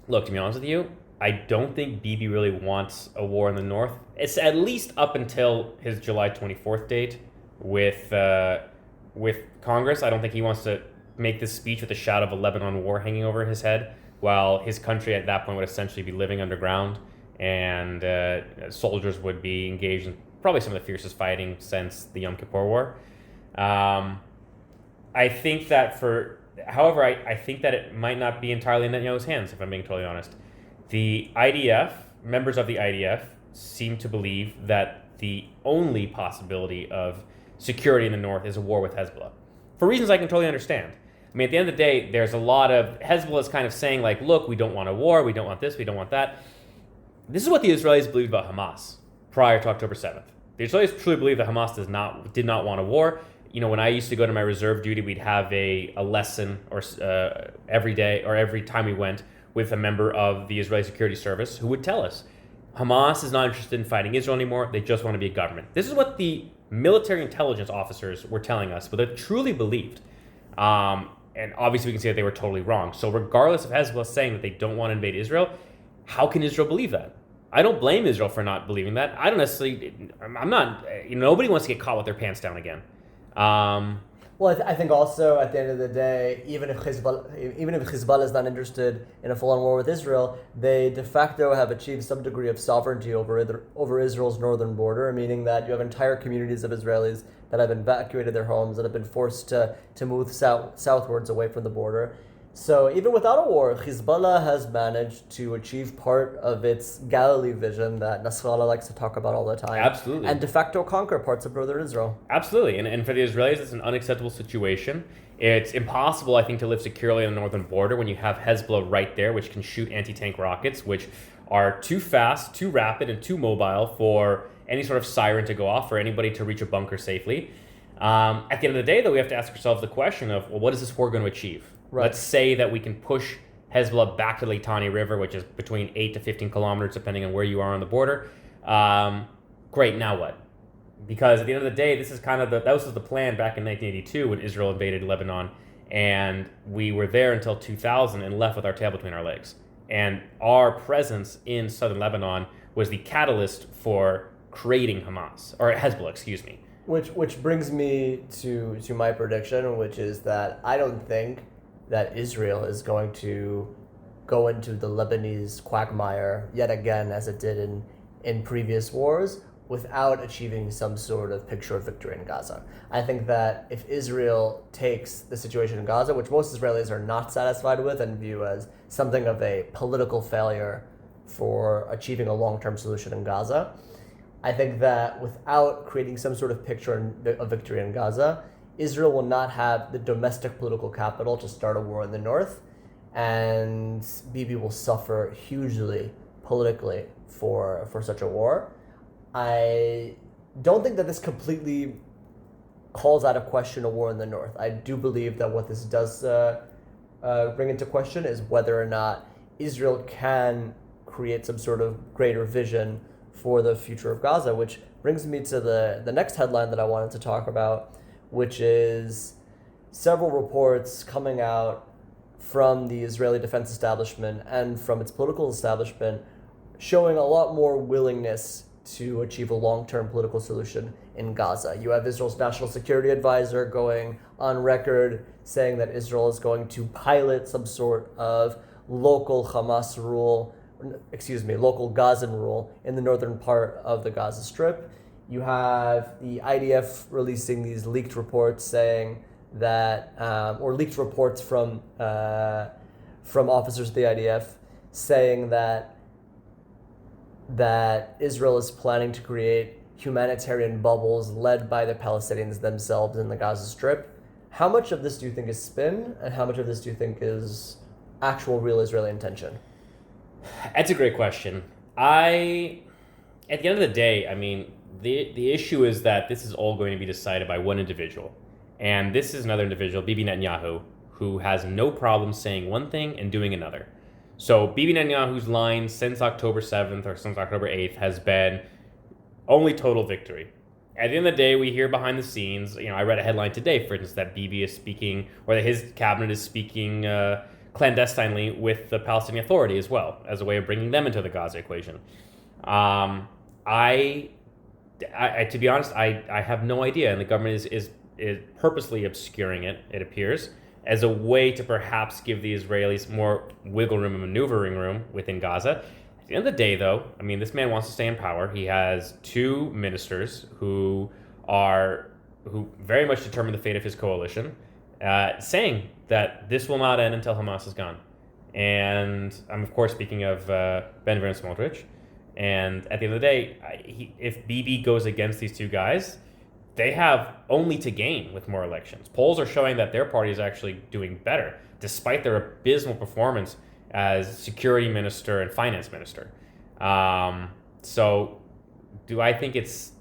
look, to be honest with you, I don't think Bibi really wants a war in the North. It's at least up until his July 24th date with Congress. I don't think he wants to make this speech with the shadow of a Lebanon war hanging over his head, while his country at that point would essentially be living underground, and soldiers would be engaged in probably some of the fiercest fighting since the Yom Kippur War. I think that I think that it might not be entirely in Netanyahu's hands, if I'm being totally honest. The IDF, members of the IDF, seem to believe that the only possibility of security in the north is a war with Hezbollah, for reasons I can totally understand. I mean, at the end of the day, there's a lot of Hezbollah is kind of saying like, look, we don't want a war, we don't want this, we don't want that. This is what the Israelis believed about Hamas prior to October 7th. The Israelis truly believe that Hamas did not want a war. You know, when I used to go to my reserve duty, we'd have a lesson or every day or every time we went with a member of the Israeli Security Service who would tell us Hamas is not interested in fighting Israel anymore. They just want to be a government. This is what the military intelligence officers were telling us, but they truly believed. And obviously we can see that they were totally wrong. So regardless of Hezbollah saying that they don't want to invade Israel, how can Israel believe that? I don't blame Israel for not believing that. I don't necessarily, I'm not, nobody wants to get caught with their pants down again. Well, I think also at the end of the day, even if Hezbollah is not interested in a full-on war with Israel, they de facto have achieved some degree of sovereignty over Israel's northern border, meaning that you have entire communities of Israelis that have evacuated their homes, that have been forced to move southwards away from the border. So even without a war, Hezbollah has managed to achieve part of its Galilee vision that Nasrallah likes to talk about all the time. Absolutely. And de facto conquer parts of northern Israel. Absolutely. And for the Israelis, it's an unacceptable situation. It's impossible, I think, to live securely on the northern border when you have Hezbollah right there, which can shoot anti-tank rockets, which are too fast, too rapid, and too mobile for any sort of siren to go off, for anybody to reach a bunker safely. At the end of the day, though, we have to ask ourselves the question of, well, what is this war going to achieve? Right. Let's say that we can push Hezbollah back to the Litani River, which is between 8 to 15 kilometers, depending on where you are on the border. Great, now what? Because at the end of the day, this is kind of that was the plan back in 1982 when Israel invaded Lebanon, and we were there until 2000 and left with our tail between our legs. And our presence in southern Lebanon was the catalyst for creating Hezbollah, excuse me. Which brings me to my prediction, which is that I don't think that Israel is going to go into the Lebanese quagmire yet again, as it did in previous wars, without achieving some sort of picture of victory in Gaza. I think that if Israel takes the situation in Gaza, which most Israelis are not satisfied with and view as something of a political failure for achieving a long-term solution in Gaza, I think that without creating some sort of picture of victory in Gaza, Israel will not have the domestic political capital to start a war in the north, and Bibi will suffer hugely politically for such a war. I don't think that this completely calls out of question a war in the north. I do believe that what this does bring into question is whether or not Israel can create some sort of greater vision for the future of Gaza, which brings me to the next headline that I wanted to talk about, which is several reports coming out from the Israeli defense establishment and from its political establishment showing a lot more willingness to achieve a long-term political solution in Gaza. You have Israel's national security advisor going on record saying that Israel is going to pilot some sort of local local Gazan rule in the northern part of the Gaza Strip. You have the IDF releasing these leaked reports saying that, or leaked reports from officers of the IDF saying that Israel is planning to create humanitarian bubbles led by the Palestinians themselves in the Gaza Strip. How much of this do you think is spin, and how much of this do you think is actual real Israeli intention? That's a great question. At the end of the day, I mean, the issue is that this is all going to be decided by one individual. And this is another individual, Bibi Netanyahu, who has no problem saying one thing and doing another. So Bibi Netanyahu's line since October 7th or since October 8th has been only total victory. At the end of the day, we hear behind the scenes, I read a headline today, for instance, that Bibi is speaking, or that his cabinet is speaking clandestinely with the Palestinian Authority as well, as a way of bringing them into the Gaza equation. To be honest, I have no idea, and the government is purposely obscuring it, it appears, as a way to perhaps give the Israelis more wiggle room and maneuvering room within Gaza. At the end of the day, though, I mean, this man wants to stay in power. He has two ministers who very much determine the fate of his coalition, saying that this will not end until Hamas is gone. And I'm, of course, speaking of Ben-Gvir and Smotrich. And at the end of the day, if Bibi goes against these two guys, they have only to gain with more elections. Polls are showing that their party is actually doing better, despite their abysmal performance as security minister and finance minister. So do I think it's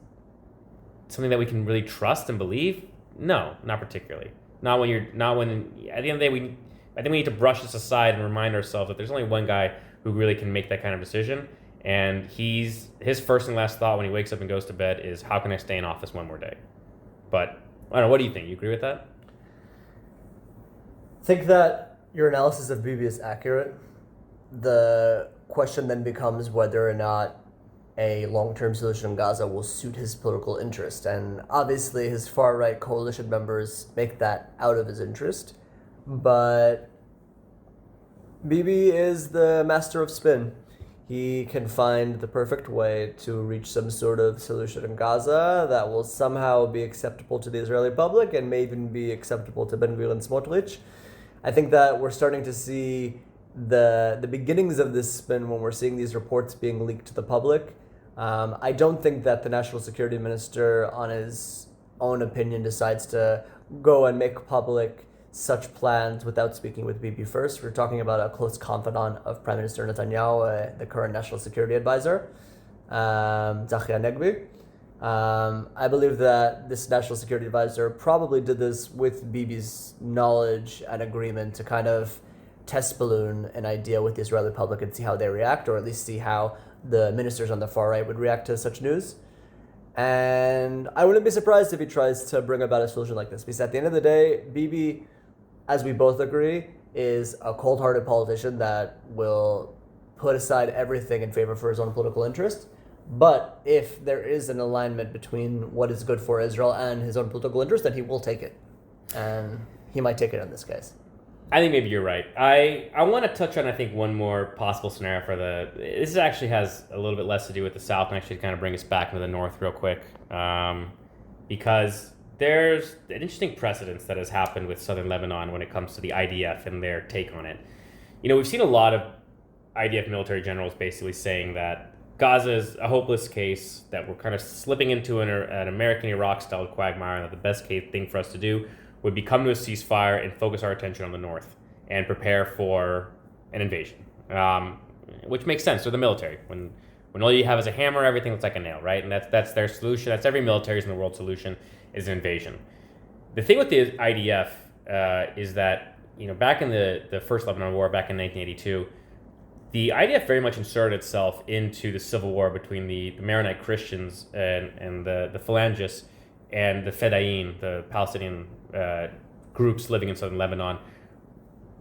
something that we can really trust and believe? No, not particularly. At the end of the day, I think we need to brush this aside and remind ourselves that there's only one guy who really can make that kind of decision. And his first and last thought when he wakes up and goes to bed is, how can I stay in office one more day? But I don't know, what do you think? You agree with that? I think that your analysis of Bibi is accurate. The question then becomes whether or not a long-term solution in Gaza will suit his political interest. And obviously his far-right coalition members make that out of his interest. But Bibi is the master of spin. He can find the perfect way to reach some sort of solution in Gaza that will somehow be acceptable to the Israeli public and may even be acceptable to Ben-Gvir and Smotrich. I think that we're starting to see the beginnings of this spin when we're seeing these reports being leaked to the public. I don't think that the national security minister, on his own opinion, decides to go and make public such plans without speaking with Bibi first. We're talking about a close confidant of Prime Minister Netanyahu, the current national security advisor, Tzachi Hanegbi. I believe that this national security advisor probably did this with Bibi's knowledge and agreement to kind of test balloon an idea with the Israeli public and see how they react, or at least see how the ministers on the far right would react to such news. And I wouldn't be surprised if he tries to bring about a solution like this, because at the end of the day, Bibi, as we both agree, is a cold-hearted politician that will put aside everything in favor for his own political interest. But if there is an alignment between what is good for Israel and his own political interest, then he will take it. And he might take it in this case. I think maybe you're right. I want to touch on, I think, one more possible scenario for this actually has a little bit less to do with the South, and actually kind of bring us back into the North real quick. Because there's an interesting precedence that has happened with southern Lebanon when it comes to the IDF and their take on it. We've seen a lot of IDF military generals basically saying that Gaza is a hopeless case, that we're kind of slipping into an American-Iraq-style quagmire, and that the best thing for us to do would be come to a ceasefire and focus our attention on the North and prepare for an invasion, which makes sense. They're the military. When all you have is a hammer, everything looks like a nail, right? And that's their solution. That's every military's in the world solution, is an invasion. The thing with the IDF is that, back in the first Lebanon War, back in 1982, the IDF very much inserted itself into the civil war between the Maronite Christians and the Phalangists and the Fedayeen, the Palestinian groups living in southern Lebanon,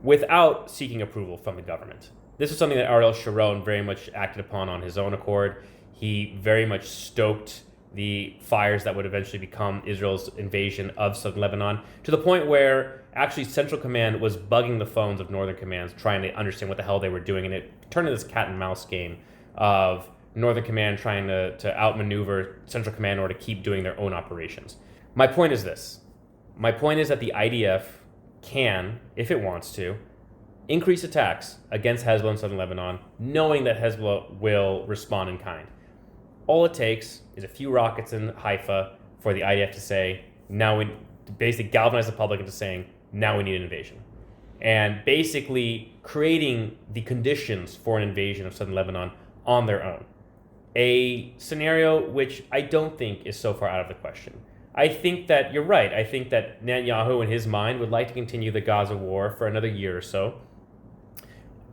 without seeking approval from the government. This is something that Ariel Sharon very much acted upon on his own accord. He very much stoked the fires that would eventually become Israel's invasion of southern Lebanon, to the point where actually Central Command was bugging the phones of Northern Commands, trying to understand what the hell they were doing, and it turned into this cat and mouse game of Northern Command trying to outmaneuver Central Command in order to keep doing their own operations. My point is this. My point is that the IDF can, if it wants to, increase attacks against Hezbollah in southern Lebanon, knowing that Hezbollah will respond in kind. All it takes is a few rockets in Haifa for the IDF to say, now we basically galvanize the public into saying, now we need an invasion. And basically creating the conditions for an invasion of southern Lebanon on their own. A scenario which I don't think is so far out of the question. I think that you're right. I think that Netanyahu, in his mind, would like to continue the Gaza war for another year or so,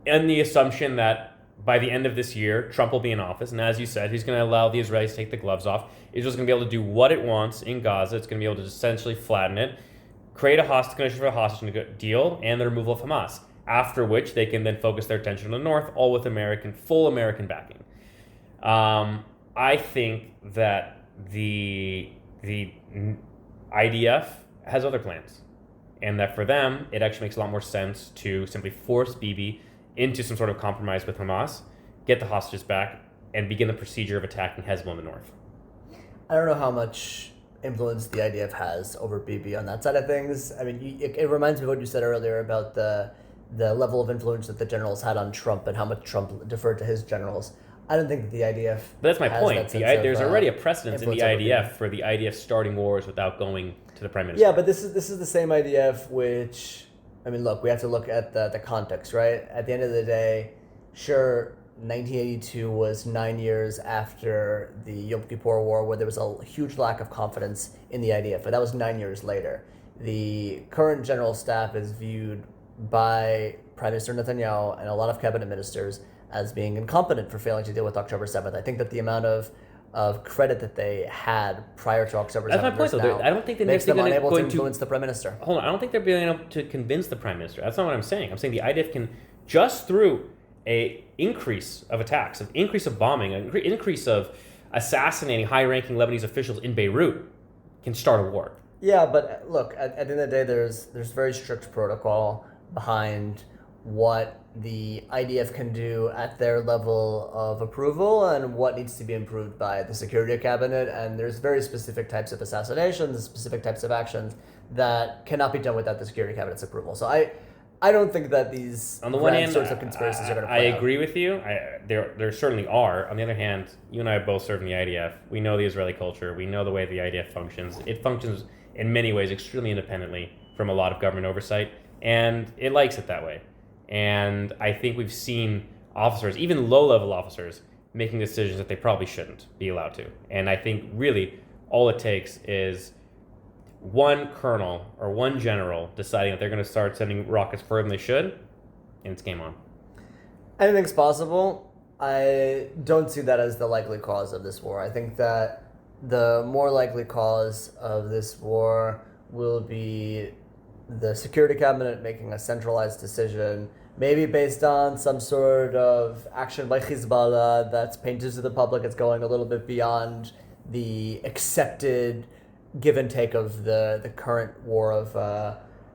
and the assumption that by the end of this year, Trump will be in office, and as you said, he's going to allow the Israelis to take the gloves off. Israel's going to be able to do what it wants in Gaza. It's going to be able to essentially flatten it, create a condition for a hostage deal, and the removal of Hamas. After which, they can then focus their attention on the north, all with full American backing. I think that the IDF has other plans, and that for them, it actually makes a lot more sense to simply force Bibi into some sort of compromise with Hamas, get the hostages back, and begin the procedure of attacking Hezbollah in the north. I don't know how much influence the IDF has over Bibi on that side of things. I mean, it reminds me of what you said earlier about the level of influence that the generals had on Trump and how much Trump deferred to his generals. I don't think that the IDF. But that's my point. There's already a precedence in the IDF for the IDF starting wars without going to the prime minister. Yeah, but this is the same IDF which, I mean, look, we have to look at the context, right? At the end of the day, sure, 1982 was 9 years after the Yom Kippur War, where there was a huge lack of confidence in the IDF, but that was 9 years later. The current general staff is viewed by Prime Minister Netanyahu and a lot of cabinet ministers as being incompetent for failing to deal with October 7th. I think that the amount of credit that they had prior to October 7th. That's my point, though. I don't think they're makes them unable to influence the prime minister. Hold on, I don't think they're being able to convince the prime minister. That's not what I'm saying. I'm saying the IDF can, just through a increase of attacks, an increase of bombing, an increase of assassinating high-ranking Lebanese officials in Beirut, can start a war. Yeah, but look, at the end of the day, there's very strict protocol behind what the IDF can do at their level of approval and what needs to be improved by the Security Cabinet. And there's very specific types of assassinations, specific types of actions that cannot be done without the Security Cabinet's approval. So I don't think that these on the one hand, sorts of conspiracies are going to play out. I agree with you. There certainly are. On the other hand, you and I both served in the IDF. We know the Israeli culture. We know the way the IDF functions. It functions in many ways extremely independently from a lot of government oversight, and it likes it that way. And I think we've seen officers, even low-level officers, making decisions that they probably shouldn't be allowed to. And I think really all it takes is one colonel or one general deciding that they're going to start sending rockets further than they should, and it's game on. Anything's possible. I don't see that as the likely cause of this war. I think that the more likely cause of this war will be the Security Cabinet making a centralized decision, maybe based on some sort of action by Hezbollah that's painted to the public as going a little bit beyond the accepted give and take of the current war of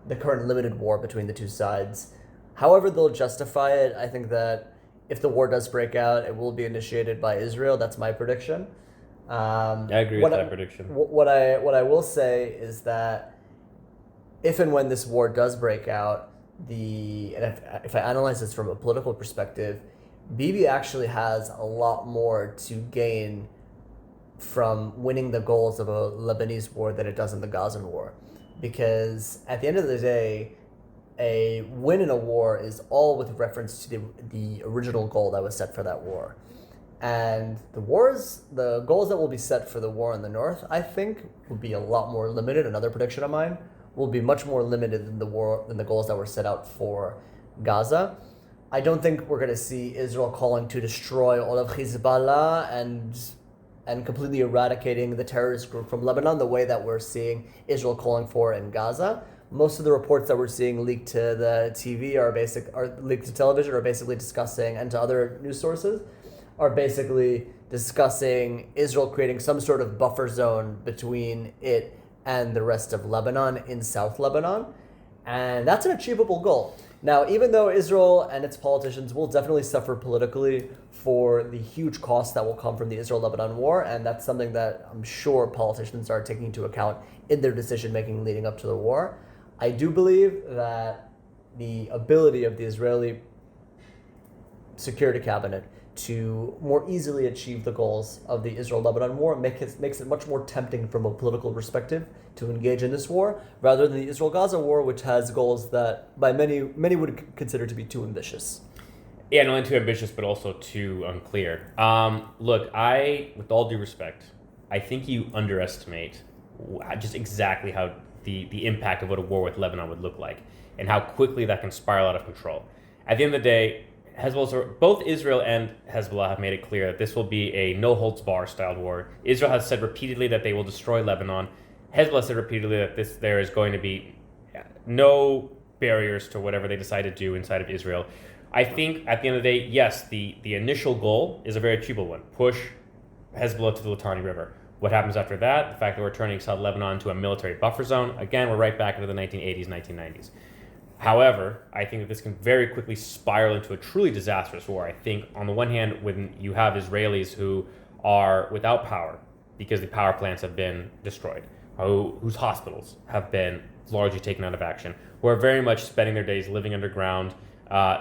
the current limited war between the two sides. However they'll justify it, I think that if the war does break out, it will be initiated by Israel. That's my prediction. I agree with that prediction. What I will say is that if and when this war does break out, if I analyze this from a political perspective, Bibi actually has a lot more to gain from winning the goals of a Lebanese war than it does in the Gazan war. Because at the end of the day, a win in a war is all with reference to the original goal that was set for that war. And the goals that will be set for the war in the north, I think, will be a lot more limited. Another prediction of mine will be much more limited than the goals that were set out for Gaza. I don't think we're going to see Israel calling to destroy all of Hezbollah and completely eradicating the terrorist group from Lebanon the way that we're seeing Israel calling for in Gaza. Most of the reports that we're seeing leaked to the TV are leaked to television are basically discussing, and to other news sources, are basically discussing Israel creating some sort of buffer zone between it and the rest of Lebanon in South Lebanon. And that's an achievable goal. Now, even though Israel and its politicians will definitely suffer politically for the huge costs that will come from the Israel-Lebanon war, and that's something that I'm sure politicians are taking into account in their decision-making leading up to the war, I do believe that the ability of the Israeli security cabinet to more easily achieve the goals of the Israel-Lebanon war makes it much more tempting from a political perspective to engage in this war, rather than the Israel-Gaza war, which has goals that by many would consider to be too ambitious. Yeah, not only too ambitious, but also too unclear. Look, with all due respect, I think you underestimate just exactly how the impact of what a war with Lebanon would look like, and how quickly that can spiral out of control. At the end of the day, both Israel and Hezbollah have made it clear that this will be a no-holds-barred styled war. Israel has said repeatedly that they will destroy Lebanon. Hezbollah said repeatedly that there is going to be no barriers to whatever they decide to do inside of Israel. I think at the end of the day, yes, the initial goal is a very achievable one. Push Hezbollah to the Litani River. What happens after that? The fact that we're turning South Lebanon into a military buffer zone. Again, we're right back into the 1980s, 1990s. However, I think that this can very quickly spiral into a truly disastrous war. I think, on the one hand, when you have Israelis who are without power because the power plants have been destroyed, whose hospitals have been largely taken out of action, who are very much spending their days living underground,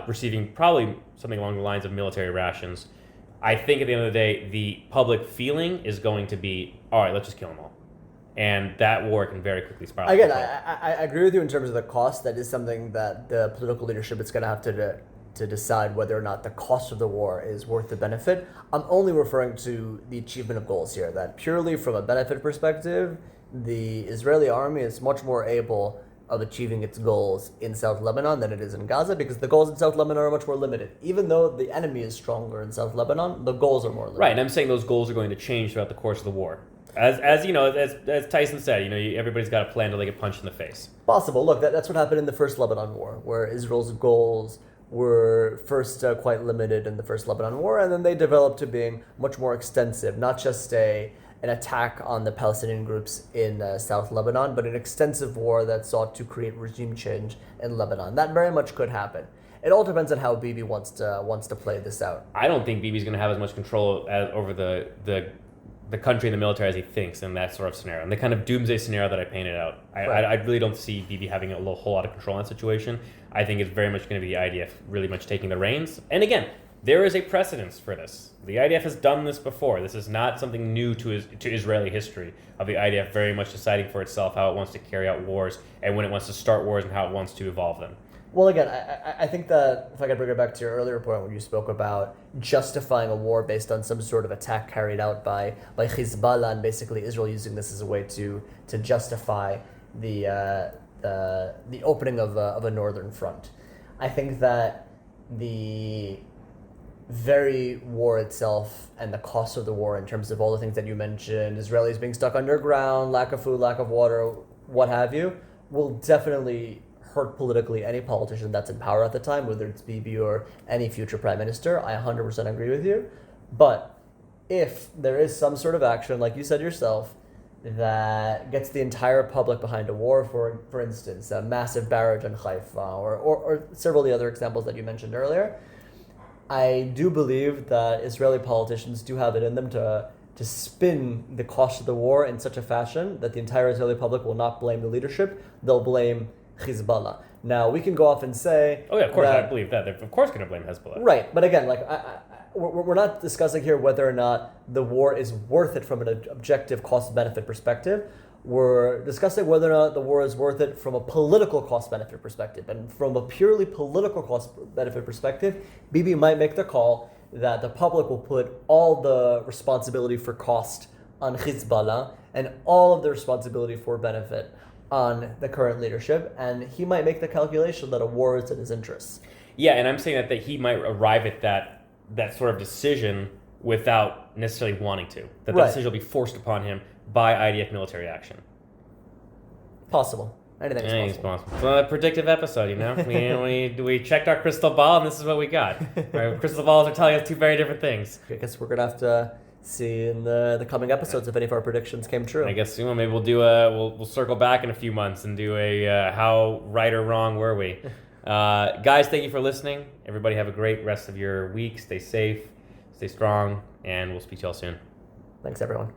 receiving probably something along the lines of military rations. I think at the end of the day, the public feeling is going to be, all right, let's just kill them all. And that war can very quickly spiral. Again, I agree with you in terms of the cost. That is something that the political leadership is going to have to decide whether or not the cost of the war is worth the benefit. I'm only referring to the achievement of goals here, that purely from a benefit perspective, the Israeli army is much more able of achieving its goals in South Lebanon than it is in Gaza, because the goals in South Lebanon are much more limited. Even though the enemy is stronger in South Lebanon, the goals are more limited. Right, and I'm saying those goals are going to change throughout the course of the war. As you know, as Tyson said, everybody's got a plan till they get punched in the face. Possible. Look, that's what happened in the first Lebanon war, where Israel's goals were first quite limited in the first Lebanon war, and then they developed to being much more extensive, not just an attack on the Palestinian groups in South Lebanon, but an extensive war that sought to create regime change in Lebanon. That very much could happen. It all depends on how Bibi wants to play this out. I don't think Bibi's going to have as much control over the country and the military as he thinks in that sort of scenario. And the kind of doomsday scenario that I painted out, I really don't see Bibi having a whole lot of control in that situation. I think it's very much going to be the IDF really much taking the reins. And again, there is a precedence for this. The IDF has done this before. This is not something new to Israeli history, of the IDF very much deciding for itself how it wants to carry out wars and when it wants to start wars and how it wants to evolve them. Well, again, I think that if I could bring it back to your earlier point when you spoke about justifying a war based on some sort of attack carried out by Hezbollah, and basically Israel using this as a way to justify the opening of a northern front. I think that the very war itself and the cost of the war in terms of all the things that you mentioned, Israelis being stuck underground, lack of food, lack of water, what have you, will definitely hurt politically any politician that's in power at the time, whether it's Bibi or any future prime minister. I 100% agree with you. But if there is some sort of action, like you said yourself, that gets the entire public behind a war, for instance, a massive barrage in Haifa, or several of the other examples that you mentioned earlier, I do believe that Israeli politicians do have it in them to spin the cost of the war in such a fashion that the entire Israeli public will not blame the leadership, they'll blame Hezbollah. Now, we can go off and say... Oh, yeah, of course, I believe that. They're of course going to blame Hezbollah. Right, but again, we're not discussing here whether or not the war is worth it from an objective cost-benefit perspective. We're discussing whether or not the war is worth it from a political cost-benefit perspective. And from a purely political cost-benefit perspective, Bibi might make the call that the public will put all the responsibility for cost on Hezbollah and all of the responsibility for benefit on the current leadership, and he might make the calculation that a war is in his interests. Yeah, and I'm saying that he might arrive at that sort of decision without necessarily wanting to. That Right. decision will be forced upon him by IDF military action. Anything is possible. It's a predictive episode, we checked our crystal ball, and this is what we got. Right? Crystal balls are telling us two very different things. I guess we're going to have to see in the coming episodes if any of our predictions came true. I guess maybe we'll do we'll circle back in a few months and do a how right or wrong were we. Guys, thank you for listening. Everybody have a great rest of your week. Stay safe, stay strong, and we'll speak to y'all soon. Thanks, everyone.